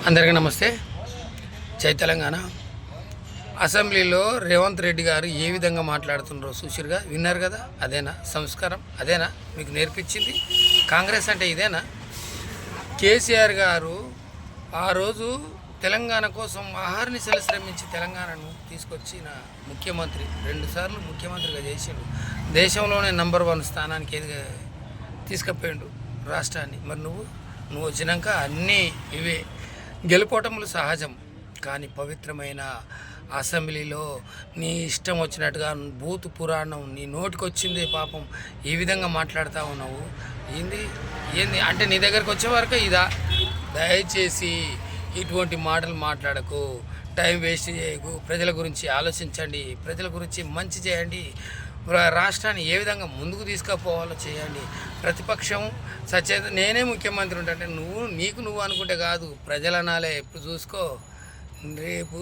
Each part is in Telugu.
అందరికీ నమస్తే. జై తెలంగాణ. అసెంబ్లీలో రేవంత్ రెడ్డి గారు ఏ విధంగా మాట్లాడుతున్నారో చూసిరుగా, విన్నారు కదా. అదేనా సంస్కారం? అదేనా మీకు నేర్పించింది? కాంగ్రెస్ అంటే ఇదేనా? కేసీఆర్ గారు ఆ రోజు తెలంగాణ కోసం ఆహారనిశలు శ్రమించి తెలంగాణను తీసుకొచ్చిన ముఖ్యమంత్రి, 2 సార్లు ముఖ్యమంత్రిగా చేసిండు. దేశంలోనే నంబర్ 1 స్థానానికి తీసుకుపోయిండు రాష్ట్రాన్ని. మరి నువ్వు వచ్చినాక అన్నీ ఇవే. గెలుపోవటములు సహజం, కానీ పవిత్రమైన అసెంబ్లీలో నీ ఇష్టం వచ్చినట్టుగా బూతు పురాణం నీ నోటికి వచ్చింది. పాపం ఈ విధంగా మాట్లాడుతూ ఉన్నావు. ఏంది అంటే నీ దగ్గరకు వచ్చే వరకు ఇదా? దయచేసి ఇటువంటి మాటలు మాట్లాడకు, టైం వేస్ట్ చేయకు. ప్రజల గురించి ఆలోచించండి, ప్రజల గురించి మంచి చేయండి, రాష్ట్రాన్ని ఏ విధంగా ముందుకు తీసుకుపోవాలో చేయండి. ప్రతిపక్షం నేనే ముఖ్యమంత్రి ఉంటే నీకు అనుకుంటే కాదు, ప్రజలు అనాలే. ఇప్పుడు చూసుకో, రేపు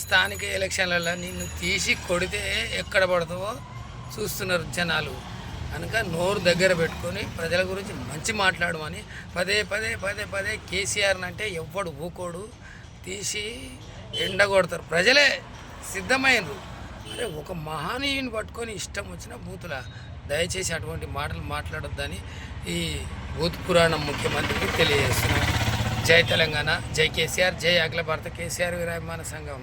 స్థానిక ఎలక్షన్లలో నిన్ను తీసి కొడితే ఎక్కడ పడతావో చూస్తున్నారు జనాలు. కనుక నోరు దగ్గర పెట్టుకొని ప్రజల గురించి మంచి మాట్లాడమని పదే కేసీఆర్ని అంటే ఎవ్వడు ఊకోడు, తీసి ఎండగొడతారు. ప్రజలే సిద్ధమైనరు. అరే, ఒక మహనీయుని పట్టుకొని ఇష్టం వచ్చిన బూతుల. దయచేసి అటువంటి మాటలు మాట్లాడొద్దని ఈ బూత్ పురాణం ముఖ్యమంత్రికి తెలియజేస్తున్నాం. జై తెలంగాణ, జై కేసీఆర్, జై అఖిల భారత కేసీఆర్ వీరాభిమాన సంఘం.